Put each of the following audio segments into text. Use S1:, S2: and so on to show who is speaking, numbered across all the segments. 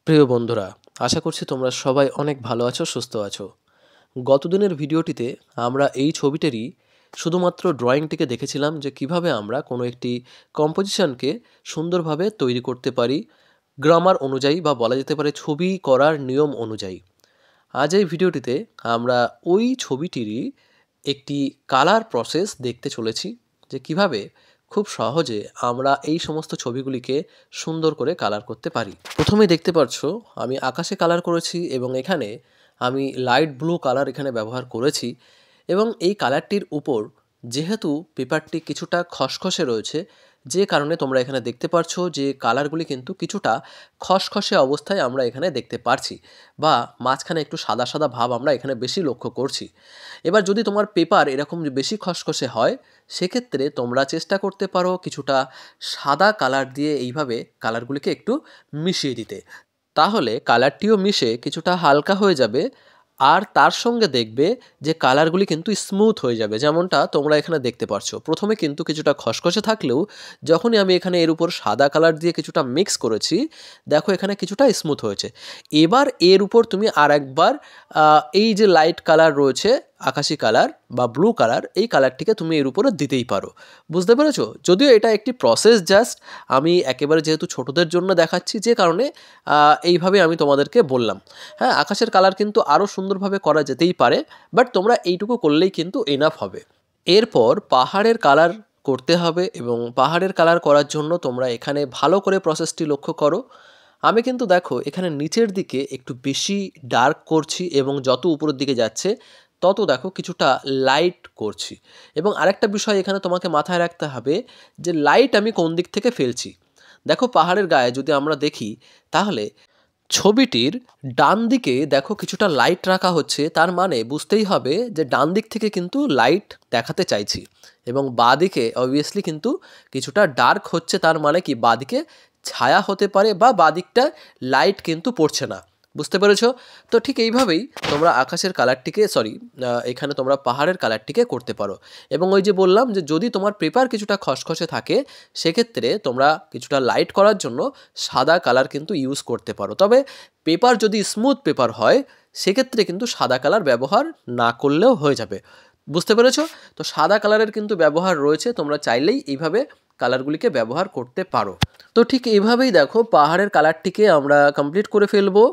S1: প্রিয় বন্ধুরা, আশা করছি তোমরা সবাই অনেক ভালো আছো, সুস্থ আছো। গতদিনের ভিডিওটিতে আমরা এই ছবিটিরই শুধুমাত্র ড্রয়িংটিকে দেখেছিলাম যে কিভাবে আমরা কোনো একটি কম্পোজিশনকে সুন্দরভাবে তৈরি করতে পারি গ্রামার অনুযায়ী, বা বলা যেতে পারে ছবি করার নিয়ম অনুযায়ী। আজ এই ভিডিওটিতে আমরা ওই ছবিটিরই একটি কালার প্রসেস দেখতে চলেছি, যে কিভাবে খুব সহজে আমরা এই সমস্ত ছবিগুলিকে সুন্দর করে কালার করতে পারি। প্রথমেই দেখতে পাচ্ছ আমি আকাশে কালার করেছি, এবং এখানে আমি লাইট ব্লু কালার এখানে ব্যবহার করেছি। এবং এই কালারটির উপর যেহেতু পেপারটি কিছুটা খসখসে রয়েছে, যে কারণে তোমরা এখানে দেখতে পাচ্ছ যে কালারগুলি কিন্তু কিছুটা খসখসে অবস্থায় আমরা এখানে দেখতে পারছি, বা মাঝখানে একটু সাদা সাদা ভাব আমরা এখানে বেশি লক্ষ্য করছি। এবার যদি তোমার পেপার এরকম বেশি খসখসে হয়, সেক্ষেত্রে তোমরা চেষ্টা করতে পারো কিছুটা সাদা কালার দিয়ে এইভাবে কালারগুলিকে একটু মিশিয়ে দিতে। তাহলে কালারটিও মিশে কিছুটা হালকা হয়ে যাবে, আর তার সঙ্গে দেখবে যে কালারগুলি কিন্তু স্মুথ হয়ে যাবে, যেমনটা তোমরা এখানে দেখতে পারছো। প্রথমে কিন্তু কিছুটা খসখসে থাকলেও যখনই আমি এখানে এর উপর সাদা কালার দিয়ে কিছুটা মিক্স করেছি, দেখো এখানে কিছুটা স্মুথ হয়েছে। এবার এর উপর তুমি আর একবার এই যে লাইট কালার রয়েছে, আকাশি কালার বা ব্লু কালার, এই কালারটিকে তুমি এর উপরে দিতেই পারো। বুঝতে পেরেছো? যদিও এটা একটি প্রসেস, জাস্ট আমি একেবারে যেহেতু ছোটদের জন্য দেখাচ্ছি, যে কারণে এইভাবে আমি তোমাদেরকে বললাম। হ্যাঁ, আকাশের কালার কিন্তু আরও সুন্দরভাবে করা যেতেই পারে, বাট তোমরা এইটুকু করলেই কিন্তু এনাফ হবে। এরপর পাহাড়ের কালার করতে হবে, এবং পাহাড়ের কালার করার জন্য তোমরা এখানে ভালো করে প্রসেসটি লক্ষ্য করো। আমি কিন্তু দেখো এখানে নিচের দিকে একটু বেশি ডার্ক করছি, এবং যত উপরের দিকে যাচ্ছে তত দেখো কিছুটা লাইট করছি। এবং আরেকটা বিষয় এখানে তোমাকে মাথায় রাখতে হবে যে লাইট আমি কোন দিক থেকে ফেলছি। দেখো পাহাড়ের গায়ে যদি আমরা দেখি, তাহলে ছবিটির ডান দিকে দেখো কিছুটা লাইট রাখা হচ্ছে, তার মানে বুঝতেই হবে যে ডান দিক থেকে কিন্তু লাইট দেখাতে চাইছি। এবং বাঁ দিকে অবভিয়াসলি কিন্তু কিছুটা ডার্ক হচ্ছে, তার মানে কি বাঁ দিকে ছায়া হতে পারে, বা বাঁ দিকটা লাইট কিন্তু পড়ছে না। বুঝতে পেরেছো? তো ঠিক এইভাবেই তোমরা আকাশের কালারটিকে এখানে তোমরা পাহাড়ের কালারটিকে করতে পারো। এবং ওই যে বললাম যে যদি তোমার পেপার কিছুটা খসখসে থাকে, সেক্ষেত্রে তোমরা কিছুটা লাইট করার জন্য সাদা কালার কিন্তু ইউজ করতে পারো। তবে পেপার যদি স্মুথ পেপার হয়, সেক্ষেত্রে কিন্তু সাদা কালার ব্যবহার না করলেও হয়ে যাবে। বুঝতে পেরেছো? তো সাদা কালারের কিন্তু ব্যবহার রয়েছে, তোমরা চাইলেই এইভাবে কালারগুলিকে ব্যবহার করতে পারো। তো ঠিক এইভাবেই দেখো পাহাড়ের কালারটিকে আমরা কমপ্লিট করে ফেলবো।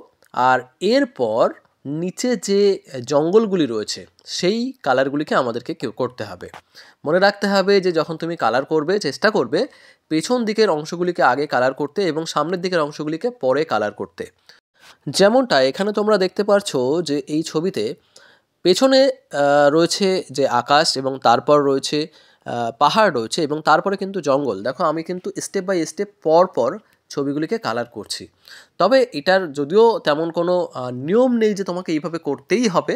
S1: আর এরপর নিচে যে জঙ্গলগুলি রয়েছে, সেই কালারগুলিকে আমাদেরকে করতে হবে। মনে রাখতে হবে যে যখন তুমি কালার করবে, চেষ্টা করবে পেছন দিকের অংশগুলিকে আগে কালার করতে, এবং সামনের দিকের অংশগুলিকে পরে কালার করতে। যেমনটা এখানে তোমরা দেখতে পাচ্ছ যে এই ছবিতে পেছনে রয়েছে যে আকাশ, এবং তারপর রয়েছে পাহাড় রয়েছে, এবং তারপরে কিন্তু জঙ্গল। দেখো আমি কিন্তু স্টেপ বাই স্টেপ পর পর ছবিগুলিকে কালার করছি। তবে এটার যদিও তেমন কোনো নিয়ম নেই যে তোমাকে এইভাবে করতেই হবে,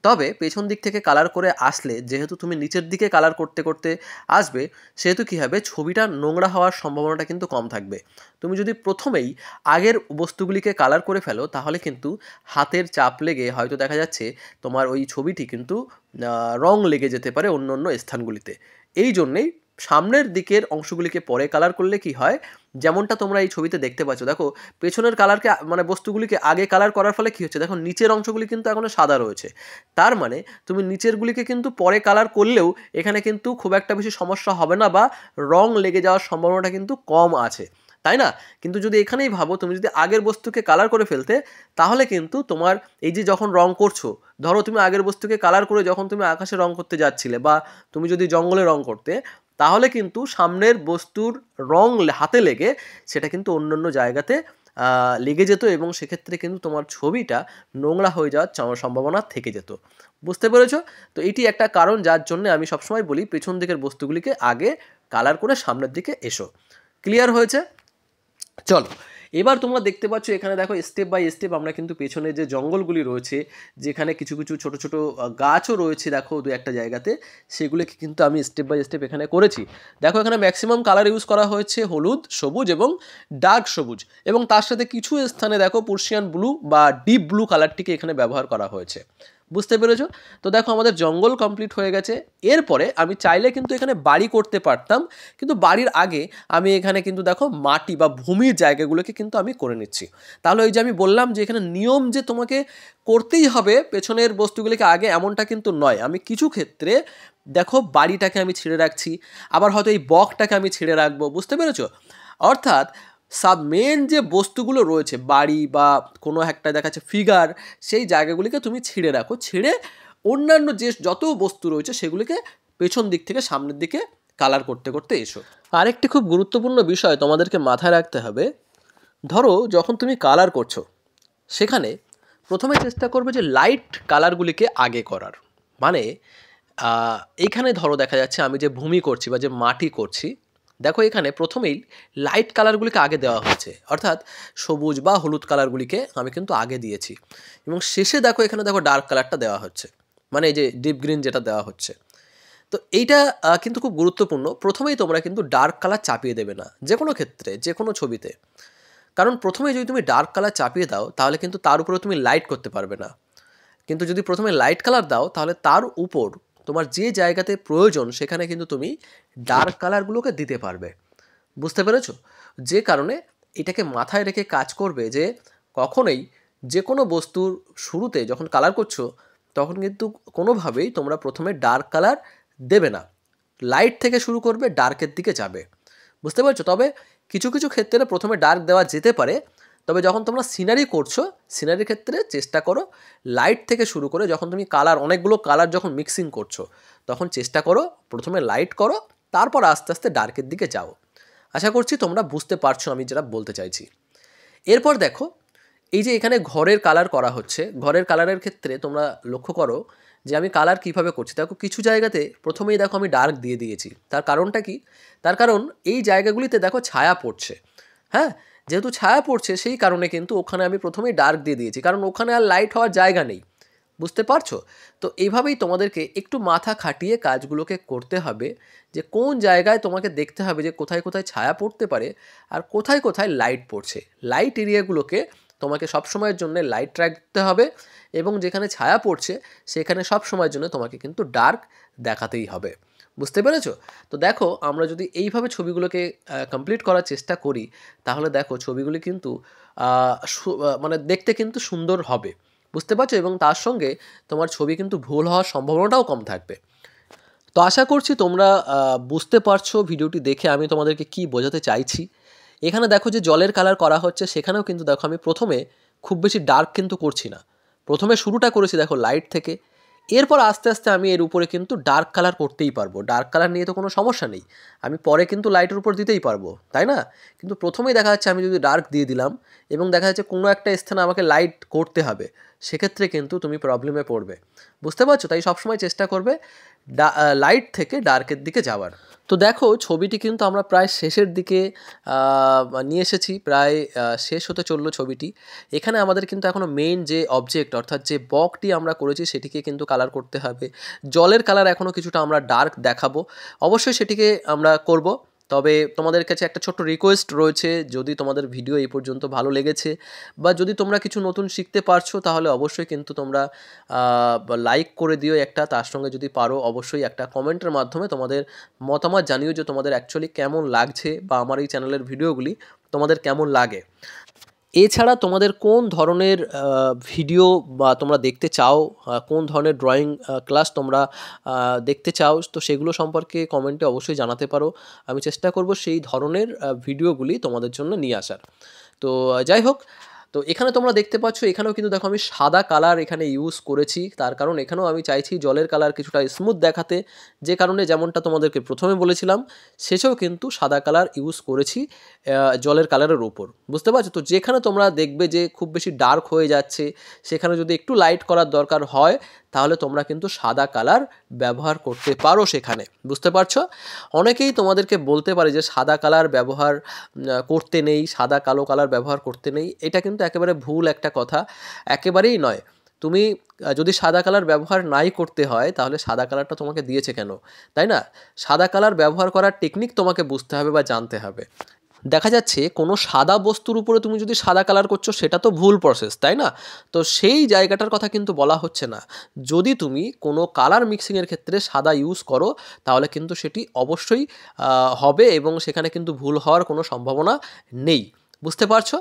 S1: তবে পেছন দিক থেকে কালার করে আসলে, যেহেতু তুমি নিচের দিকে কালার করতে করতে আসবে, সেহেতু কী হবে, ছবিটা নোংরা হওয়ার সম্ভাবনাটা কিন্তু কম থাকবে। তুমি যদি প্রথমেই আগের বস্তুগুলিকে কালার করে ফেলো, তাহলে কিন্তু হাতের চাপ লেগে হয়তো দেখা যাচ্ছে তোমার ওই ছবিটি কিন্তু রং লেগে যেতে পারে অন্য অন্য স্থানগুলিতে। এই জন্যেই সামনের দিকের অংশগুলিকে পরে কালার করলে কি হয়, যেমনটা তোমরা এই ছবিতে দেখতে পাচ্ছ, দেখো পেছনের কালারকে মানে বস্তুগুলিকে আগে কালার করার ফলে কী হচ্ছে, দেখো নিচের অংশগুলি কিন্তু এখনও সাদা রয়েছে। তার মানে তুমি নিচেরগুলিকে কিন্তু পরে কালার করলেও এখানে কিন্তু খুব একটা বেশি সমস্যা হবে না, বা রং লেগে যাওয়ার সম্ভাবনাটা কিন্তু কম আছে, তাই না? কিন্তু যদি এখানেই ভাবো, তুমি যদি আগের বস্তুকে কালার করে ফেলতে, তাহলে কিন্তু তোমার এই যে যখন রং করছো, ধরো তুমি আগের বস্তুকে কালার করে যখন তুমি আকাশে রং করতে যাচ্ছিলে, বা তুমি যদি জঙ্গলে রং করতে, তাহলে কিন্তু সামনের বস্তুর রং হাতে লেগে সেটা কিন্তু অন্য অন্য জায়গাতে লেগে যেত, এবং সেক্ষেত্রে কিন্তু তোমার ছবিটা নোংরা হয়ে যাওয়ার সম্ভাবনা থেকে যেত। বুঝতে পেরেছো? তো এটি একটা কারণ যার জন্য আমি সবসময় বলি পেছন দিকের বস্তুগুলিকে আগে কালার করে সামনের দিকে এসো। ক্লিয়ার হয়েছে? চলো, এবার তোমরা দেখতে পাচ্ছ এখানে দেখো স্টেপ বাই স্টেপ আমরা কিন্তু পেছনে যে জঙ্গলগুলি রয়েছে, যেখানে কিছু কিছু ছোট ছোট গাছও রয়েছে, দেখো দু একটা জায়গাতে, সেগুলোকে কিন্তু আমি স্টেপ বাই স্টেপ এখানে করেছি। দেখো এখানে ম্যাক্সিমাম কালার ইউজ করা হয়েছে হলুদ, সবুজ এবং ডার্ক সবুজ, এবং তার সাথে কিছু স্থানে দেখো পার্সিয়ান ব্লু বা ডিপ ব্লু কালারটিকে এখানে ব্যবহার করা হয়েছে। বুঝতে পেরেছো? তো দেখো আমাদের জঙ্গল কমপ্লিট হয়ে গেছে। এরপরে আমি চাইলে কিন্তু এখানে বাড়ি করতে পারতাম, কিন্তু বাড়ির আগে আমি এখানে কিন্তু দেখো মাটি বা ভূমির জায়গাগুলোকে কিন্তু আমি করে নিচ্ছি। তাহলে ওই যে আমি বললাম যে এখানে নিয়ম যে তোমাকে করতেই হবে পেছনের বস্তুগুলিকে আগে, এমনটা কিন্তু নয়। আমি কিছু ক্ষেত্রে দেখো বাড়িটাকে আমি ছেড়ে রাখছি, আবার হয়তো এই বকটাকে আমি ছেড়ে রাখবো। বুঝতে পেরেছো? অর্থাৎ মেন যে বস্তুগুলো রয়েছে বাড়ি বা কোনো একটা দেখাচ্ছে ফিগার, সেই জায়গাগুলিকে তুমি ছেড়ে রাখো, ছেড়ে অন্যান্য যে যত বস্তু রয়েছে সেগুলিকে পেছন দিক থেকে সামনের দিকে কালার করতে করতে এসো। আরেকটি খুব গুরুত্বপূর্ণ বিষয় তোমাদেরকে মাথায় রাখতে হবে, ধরো যখন তুমি কালার করছো সেখানে প্রথমে চেষ্টা করবে যে লাইট কালারগুলিকে আগে করার। মানে এইখানে ধরো দেখা যাচ্ছে আমি যে ভূমি করছি বা যে মাটি করছি, দেখো এখানে প্রথমেই লাইট কালারগুলিকে আগে দেওয়া হচ্ছে, অর্থাৎ সবুজ বা হলুদ কালারগুলিকে আমি কিন্তু আগে দিয়েছি, এবং শেষে দেখো এখানে দেখো ডার্ক কালারটা দেওয়া হচ্ছে, মানে এই যে ডিপ গ্রিন যেটা দেওয়া হচ্ছে। তো এইটা কিন্তু খুব গুরুত্বপূর্ণ। প্রথমেই তোমরা কিন্তু ডার্ক কালার চাপিয়ে দেবে না যে কোনো ক্ষেত্রে, যে কোনো ছবিতে। কারণ প্রথমে যদি তুমি ডার্ক কালার চাপিয়ে দাও তাহলে কিন্তু তার উপরে তুমি লাইট করতে পারবে না। কিন্তু যদি প্রথমে লাইট কালার দাও তাহলে তার উপর তোমার যে জায়গাতে প্রয়োজন সেখানে কিন্তু তুমি ডার্ক কালারগুলোকে দিতে পারবে। বুঝতে পেরেছো? যে কারণে এটাকে মাথায় রেখে কাজ করবে যে কখনোই যে কোনো বস্তুর শুরুতে যখন কালার করছো তখন কিন্তু কোনোভাবেই তোমরা প্রথমে ডার্ক কালার দেবে না, লাইট থেকে শুরু করবে, ডার্কের দিকে যাবে। বুঝতে পারছো? তবে কিছু কিছু ক্ষেত্রে প্রথমে ডার্ক দেওয়া যেতে পারে, তবে যখন তোমরা সিনারি করছো সিনারির ক্ষেত্রে চেষ্টা করো লাইট থেকে শুরু করে, যখন তুমি কালার অনেকগুলো কালার যখন মিক্সিং করছো তখন চেষ্টা করো প্রথমে লাইট করো, তারপর আস্তে আস্তে ডার্কের দিকে যাও। আশা করছি তোমরা বুঝতে পারছো আমি যেটা বলতে চাইছি। এরপর দেখো এই যে এখানে ঘরের কালার করা হচ্ছে, ঘরের কালারের ক্ষেত্রে তোমরা লক্ষ্য করো যে আমি কালার কিভাবে করছি। দেখো কিছু জায়গাতে প্রথমেই দেখো আমি ডার্ক দিয়ে দিয়েছি, তার কারণটা কি? তার কারণ এই জায়গাগুলিতে দেখো ছায়া পড়ছে। হ্যাঁ, যেহেতু ছায়া পড়ছে সেই কারণে কিন্তু ওখানে আমি প্রথমেই ডার্ক দিয়ে দিয়েছি, কারণ ওখানে আর লাইট হওয়ার জায়গা নেই। বুঝতে পারছো? তো এইভাবেই তোমাদেরকে একটু মাথা খাটিয়ে কাজগুলোকে করতে হবে, যে কোন জায়গায় তোমাকে দেখতে হবে যে কোথায় কোথায় ছায়া পড়তে পারে আর কোথায় কোথায় লাইট পড়ছে। লাইট এরিয়াগুলোকে তোমাকে সবসময়ের জন্য লাইট রাখতে হবে, এবং যেখানে ছায়া পড়ছে সেখানে সব সময়ের জন্য তোমাকে কিন্তু ডার্ক দেখাতেই হবে। বুঝতে পেরেছো? তো দেখো আমরা যদি এইভাবে ছবিগুলোকে কমপ্লিট করার চেষ্টা করি তাহলে দেখো ছবিগুলি কিন্তু মানে দেখতে কিন্তু সুন্দর হবে। বুঝতে পারছো? এবং তার সঙ্গে তোমার ছবি কিন্তু ভুল হওয়ার সম্ভাবনাটাও কম থাকবে। তো আশা করছি তোমরা বুঝতে পারছো ভিডিওটি দেখে আমি তোমাদেরকে কি বোঝাতে চাইছি। এখানে দেখো যে জলের কালার করা হচ্ছে, সেখানেও কিন্তু দেখো আমি প্রথমে খুব বেশি ডার্ক কিন্তু করছি না, প্রথমে শুরুটা করেছি দেখো লাইট থেকে। এরপর আস্তে আস্তে আমি এর উপরে কিন্তু ডার্ক কালার করতেই পারবো, ডার্ক কালার নিয়ে তো কোনো সমস্যা নেই, আমি পরে কিন্তু লাইটের উপর দিতেই পারবো, তাই না? কিন্তু প্রথমেই দেখা যাচ্ছে আমি যদি ডার্ক দিয়ে দিলাম এবং দেখা যাচ্ছে কোনো একটা স্থানে আমাকে লাইট করতে হবে, সেক্ষেত্রে কিন্তু তুমি প্রবলেমে পড়বে। বুঝতে পারছো? তাই সবসময় চেষ্টা করবে লাইট থেকে ডার্কের দিকে যাওয়ার। তো দেখো ছবিটি কিন্তু আমরা প্রায় শেষের দিকে নিয়ে এসেছি, প্রায় শেষ হতে চললো ছবিটি। এখানে আমাদের কিন্তু এখনও মেইন যে অবজেক্ট অর্থাৎ যে বকটি আমরা করেছি সেটিকে কিন্তু কালার করতে হবে। জলের কালার এখনও কিছুটা আমরা ডার্ক দেখাবো, অবশ্যই সেটিকে আমরা করব। তবে তোমাদের কাছে একটা ছোট্ট রিকোয়েস্ট রয়েছে, যদি তোমাদের ভিডিও এই পর্যন্ত ভালো লেগেছে বা যদি তোমরা কিছু নতুন শিখতে পারছো তাহলে অবশ্যই কিন্তু তোমরা লাইক করে দিও একটা, তার সঙ্গে যদি পারো অবশ্যই একটা কমেন্টের মাধ্যমে তোমাদের মতামত জানিও যে তোমাদের অ্যাকচুয়ালি কেমন লাগছে বা আমার এই চ্যানেলের ভিডিওগুলি তোমাদের কেমন লাগে। এছাড়া তোমাদের কোন ধরনের ভিডিও বা তোমরা দেখতে চাও, কোন ধরনের ড্রয়িং ক্লাস তোমরা দেখতে চাও, তো সেগুলো সম্পর্কে কমেন্টে অবশ্যই জানাতে পারো। আমি চেষ্টা করব সেই ধরনের ভিডিওগুলি তোমাদের জন্য নিয়ে আসার। তো যাই হোক, তো এখানে তোমরা দেখতে পাচ্ছ এখানেও কিন্তু দেখো আমি সাদা কালার এখানে ইউজ করেছি, তার কারণ এখানেও আমি চাইছি জলের কালার কিছুটা স্মুথ দেখাতে, যে কারণে যেমনটা তোমাদেরকে প্রথমে বলেছিলাম শেষেও কিন্তু সাদা কালার ইউজ করেছি জলের কালারের উপর। বুঝতে পারছো? তো যেখানে তোমরা দেখবে যে খুব বেশি ডার্ক হয়ে যাচ্ছে সেখানে যদি একটু লাইট করার দরকার হয় তাহলে তোমরা কিন্তু সাদা কালার ব্যবহার করতে পারো সেখানে। বুঝতে পারছো? অনেকেই তোমাদেরকে বলতে পারে যে সাদা কালার ব্যবহার করতে নেই, সাদা কালো কালার ব্যবহার করতে নেই, এটা কিন্তু একেবারে ভুল একটা কথা, একেবারেই নয়। তুমি যদি সাদা কালার ব্যবহার নাই করতে হয় তাহলে সাদা কালারটা তোমাকে দিয়েছে কেন, তাই না? সাদা কালার ব্যবহার করার টেকনিক তোমাকে বুঝতে হবে বা জানতে হবে। দেখা যাচ্ছে কোনো সাদা বস্তুর উপরে তুমি যদি সাদা কালার করছো সেটা তো ভুল প্রসেস, তাই না? তো সেই জায়গাটার কথা কিন্তু বলা হচ্ছে না। যদি তুমি কোনো কালার মিক্সিংয়ের ক্ষেত্রে সাদা ইউজ করো তাহলে কিন্তু সেটি অবশ্যই হবে এবং সেখানে কিন্তু ভুল হওয়ার কোনো সম্ভাবনা নেই। বুঝতে পারছো?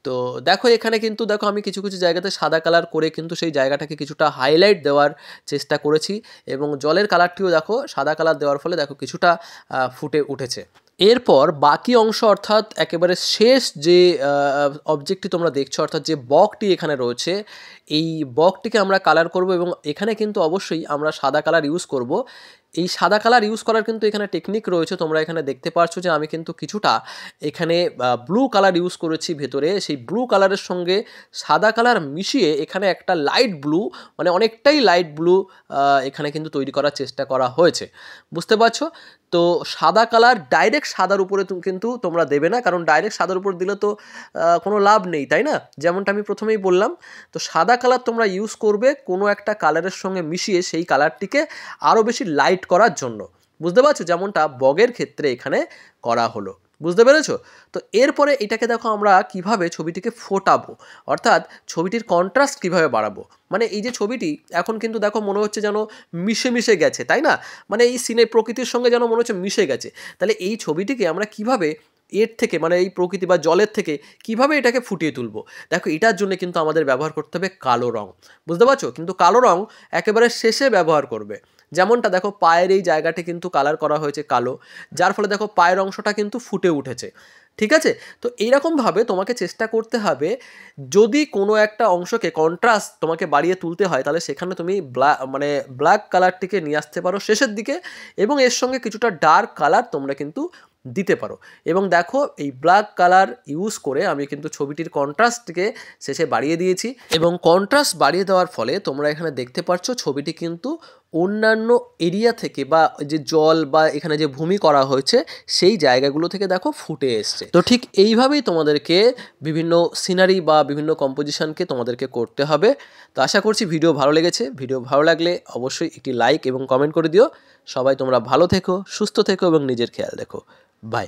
S1: তো দেখো এখানে কিন্তু দেখো আমি কিছু কিছু জায়গাতে সাদা কালার করে কিন্তু সেই জায়গাটাকে কিছুটা হাইলাইট দেওয়ার চেষ্টা করেছি এবং জলের কালারটিও দেখো সাদা কালার দেওয়ার ফলে দেখো কিছুটা ফুটে উঠেছে। এরপর বাকি অংশ অর্থাৎ একেবারে শেষ যে অবজেক্টটি তোমরা দেখছো অর্থাৎ যে বকটি এখানে রয়েছে, এই বকটিকে আমরা কালার করব এবং এখানে কিন্তু অবশ্যই আমরা সাদা কালার ইউজ করব। এই সাদা কালার ইউজ করার কিন্তু এখানে টেকনিক রয়েছে, তোমরা এখানে দেখতে পাচ্ছ যে আমি কিন্তু কিছুটা এখানে ব্লু কালার ইউজ করেছি ভেতরে, সেই ব্লু কালারের সঙ্গে সাদা কালার মিশিয়ে এখানে একটা লাইট ব্লু মানে অনেকটাই লাইট ব্লু এখানে কিন্তু তৈরি করার চেষ্টা করা হয়েছে। বুঝতে পারছো? তো সাদা কালার ডাইরেক্ট সাদার উপরে কিন্তু তোমরা দেবে না, কারণ ডাইরেক্ট সাদার উপর দিলে তো কোনো লাভ নেই, তাই না? যেমনটা আমি প্রথমেই বললাম, তো সাদা কালার তোমরা ইউজ করবে কোনো একটা কালারের সঙ্গে মিশিয়ে সেই কালারটিকে আরও বেশি লাইট করার জন্য। বুঝতে পারছো? যেমনটা বগের ক্ষেত্রে এখানে করা হলো। বুঝতে পেরেছো? তো এরপরে এটাকে দেখো আমরা কিভাবে ছবিটিকে ফোটাবো, অর্থাৎ ছবিটির কন্ট্রাস্ট কিভাবে বাড়াবো। মানে এই যে ছবিটি এখন কিন্তু দেখো মনে হচ্ছে যেন মিশে মিশে গেছে, তাই না? মানে এই সিনের প্রকৃতির সঙ্গে যেন মনে হচ্ছে মিশে গেছে। তাহলে এই ছবিটিকে আমরা কিভাবে এর থেকে মানে এই প্রকৃতি বা জলের থেকে কিভাবে এটাকে ফুটিয়ে তুলবো? দেখো এটার জন্য কিন্তু আমাদের ব্যবহার করতে হবে কালো রং। বুঝতে পারছো? কিন্তু কালো রং একেবারে শেষে ব্যবহার করবে। যেমনটা দেখো পায়ের এই জায়গাটি কিন্তু কালার করা হয়েছে কালো, যার ফলে দেখো পায়ের অংশটা কিন্তু ফুটে উঠেছে। ঠিক আছে? তো এইরকমভাবে তোমাকে চেষ্টা করতে হবে, যদি কোনো একটা অংশকে কন্ট্রাস্ট তোমাকে বাড়িয়ে তুলতে হয় তাহলে সেখানে তুমি ব্ল্যাক কালারটিকে নিয়ে আসতে পারো শেষের দিকে এবং এর সঙ্গে কিছুটা ডার্ক কালার তোমরা কিন্তু দিতে পারো। এবং দেখো এই ব্ল্যাক কালার ইউজ করে আমি কিন্তু ছবিটির কন্ট্রাস্টকে শেষে বাড়িয়ে দিয়েছি এবং কন্ট্রাস্ট বাড়িয়ে দেওয়ার ফলে তোমরা এখানে দেখতে পাচ্ছ ছবিটি কিন্তু অন্যান্য এরিয়া থেকে বা যে জল বা এখানে যে ভূমি করা হয়েছে সেই জায়গাগুলো থেকে দেখো ফুটে এসছে। তো ঠিক এইভাবেই তোমাদেরকে বিভিন্ন সিনারি বা বিভিন্ন কম্পোজিশনকে তোমাদেরকে করতে হবে। তো আশা করছি ভিডিও ভালো লেগেছে। ভিডিও ভালো লাগলে অবশ্যই একটি লাইক এবং কমেন্ট করে দিও। সবাই তোমরা ভালো থেকো, সুস্থ থেকো এবং নিজের খেয়াল রেখো। বাই।